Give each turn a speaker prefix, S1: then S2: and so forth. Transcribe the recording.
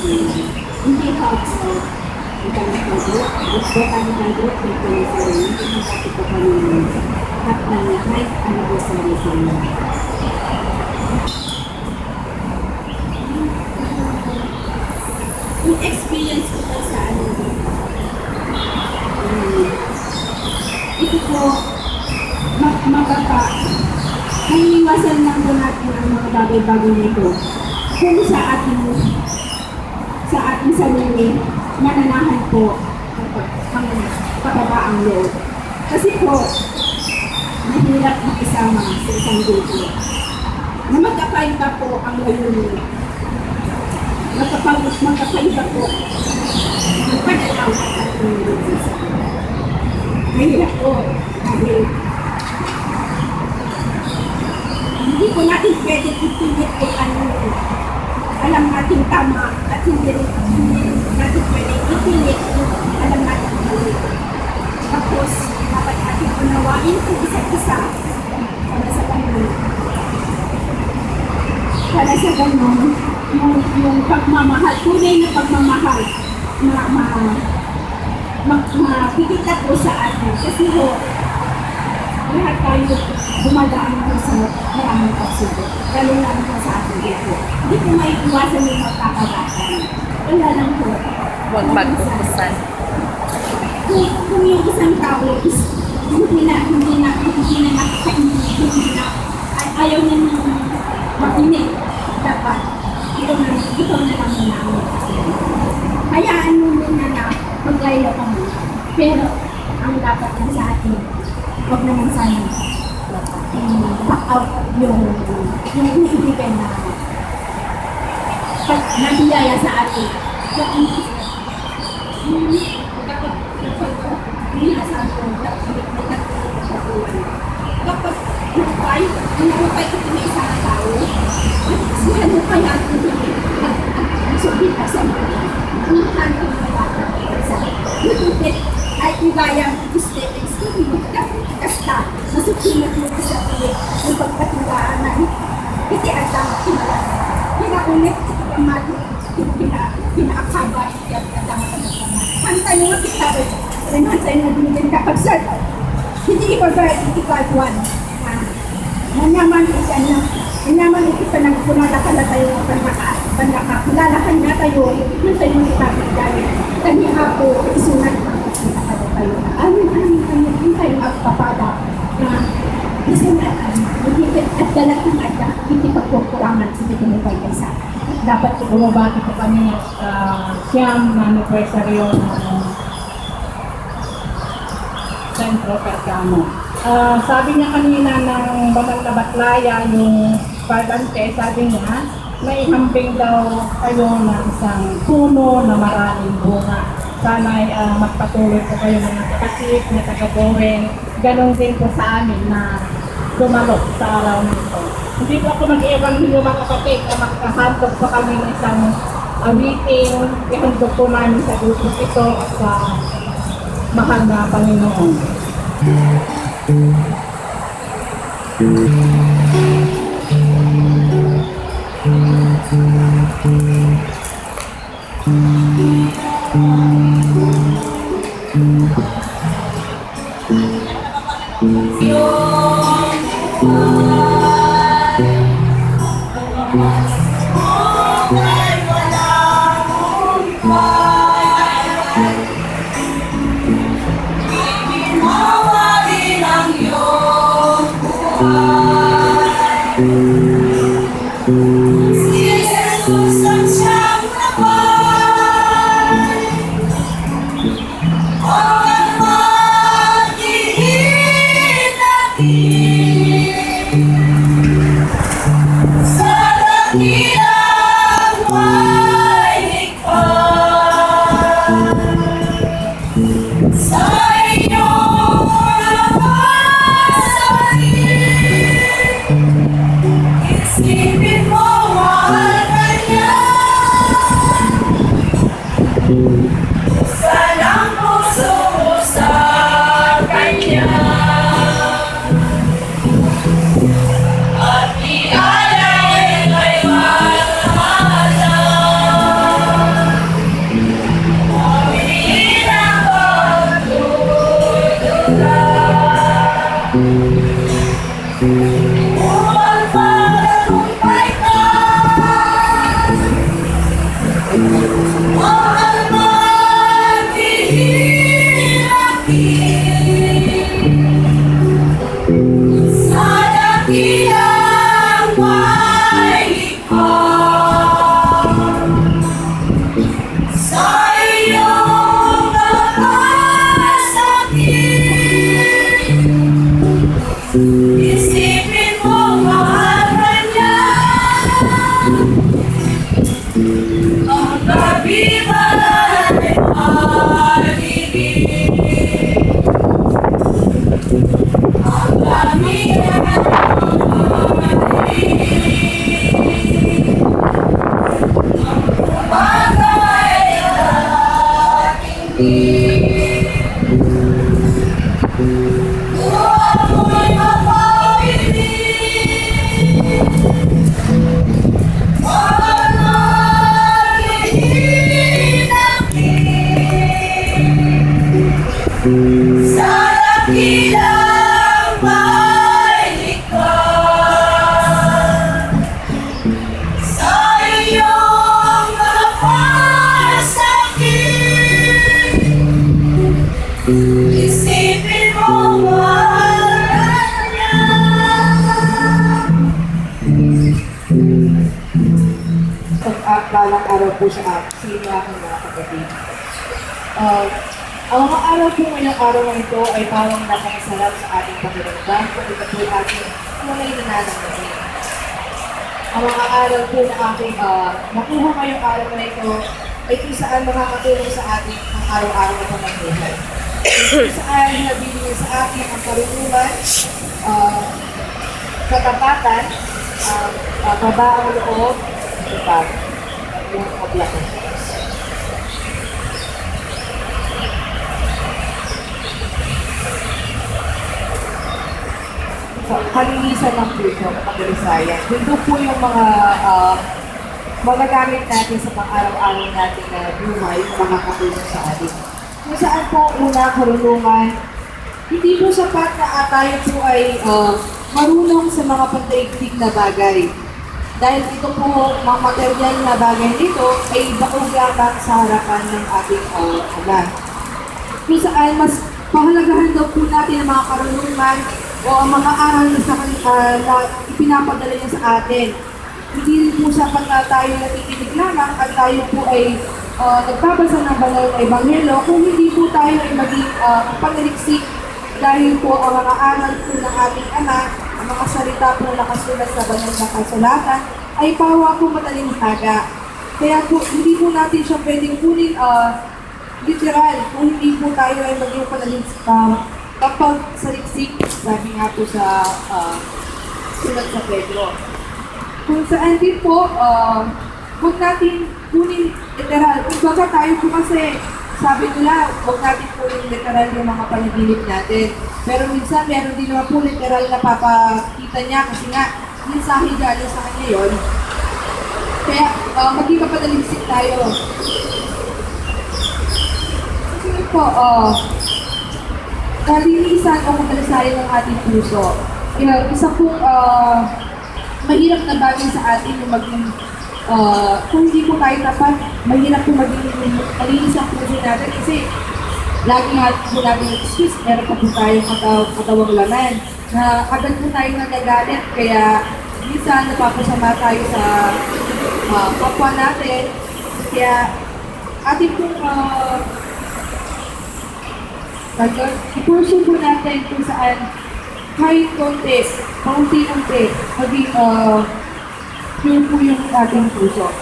S1: Hindi ko po botanical group, botanical group na po yung hindi ko kami at kahit anniversary sa inyo. Yung experience ko po sa ano, ito po, mababa, naiiwasan lang po natin ang mga bagay-bagay nito kung sa ating sarili, mananahan po ang pababa ang loob. Kasi po, mahirap makisama sa isang grupo na magkakaiba po ang layunin. Magkakaiba po ang pagkakaw at layunin. Mahirap po. Hindi po natin pwede ipilit po ano alam natin tama at hindi natin pwede ipilit alam natin mali. Tapos, dapat natin unawain kung isa't isa para sa ganun. Para sa ganun, yung pagmamahal, tunay na pagmamahal makikita po sa atin. Kasi ho, lahat tayo dumadaan po sa maraming pagsubok. Lalo lang po sa ating dito. Hindi po may iwasan yung magkakabatan. Wala lang po.
S2: Huwag magpupusan.
S1: Kung yung isang tao is hindi na nakakaintindi, ayaw niya nang makinig, dapat ito na lang muna ang hayaan mo muna na maglaylo ka muna. Pero ang dapat lang sa atin, huwag naman sana back out yung iniibigan na pag nahiyaya sa atin. Kapag nagpapay ito ng isang tao, siya mo kaya ito sabihin ka sa mga ang tanong ng bata sa nutupit ay ibayang stepping stone mo kasta masukilat mo sa pilit ng pagkatulaan na hindi at ang kinalaan. Pinaulit ito ang mati pinaakaba at ang hantay mo kita rin hantay mo din kapag sir hindi ipagwan nanyaman kita na nanyaman kita ng pumadakala tayo malalakan na tayo nang tayo matapit dahil kanya ako isunat nakakala tayo amin tayo magpapada na isunatan at dalating at hindi pagkukurangan sa tinupay kaysa
S3: dapat bumabati ko kami siyam na anniversaryo ng Centro Pergamo. Sabi niya kanina ng Banal na Batlaya, yung Pagante, sabi niya, may hambing daw kayo ng isang puno na maraming bunga. Sana'y magpatuloy po kayo ng nakakasip, na taga-gawin. Ganon din po sa amin na dumalok sa araw nito. Hindi po ako mag-evangelyo mga kapatid, magkahantog pa kami ng isang awiting, ihantog po namin sa grupo ito at sa mahal na Panginoon.
S4: At ialay kay Balang araw po sa aking aking mga kapatid. Ang mga araw po ngayong araw na ito ay parang napakasarap sa ating pakiramdam kung ito po ating tunay na nananamin. Ang mga araw po na aking nakuha ngayong araw na ito ay kung saan makakatulong sa ating ang araw-araw na pamamahay. Kung saan nabibigay sa atin ang karunungan, katapatan, kabaang loob, at yung kablakan. Kalinisan ng puso, pagkalisayan. Ito po yung mga magagamit natin sa pang-araw-araw natin na buhay, makakatulong sa atin. Kung saan po una, karunungan, hindi po sapat na tayo po ay marunong sa mga pandaigdig na bagay. Dahil ito po, mga material na bagay nito ay baog lamang sa harapan ng ating alam. Kung saan mas pahalagahan daw po natin ang mga karunungan o ang mga aral na ipinapadala niya sa atin. Hindi rin po sapat na tayo nakikinig lamang at tayo po ay nagbabasa ng banal na ebanghelyo kung hindi po tayo ay maging panaliksik dahil po ang mga aral po ng ating Ama, ang mga salita po na nakasulat sa banal na kasulatan ay pawa po matalinhaga. Kaya po hindi po natin siya pwedeng kunin literal kung hindi po tayo ay maging panaliksik kapag saliksik, sabi nga po sa sulat sa Pedro. Kung saan din po, huwag natin kunin literal. Kung baga tayo po kasi, sabi nila, huwag natin kunin literal yung mga panaginip natin. Pero minsan, meron din naman po literal na papakita niya kasi nga, mensahe galing sa kanya yun. Kaya, maging kapadaliksik tayo. Kasi po, kalinisan o kapalisayan ng ating puso. Isa pong mahirap na bagay sa atin yung maging kung hindi po tayo tapat, mahirap po maging malinis ang puso natin kasi lagi nga po natin excuse, meron pa po tayong katawang laman na agad po tayo nagagalit kaya minsan napapasama tayo sa kapwa natin kaya ating pong i-pursue po natin kung saan kahit konti, kaunti-unti, maging pure po yung ating puso.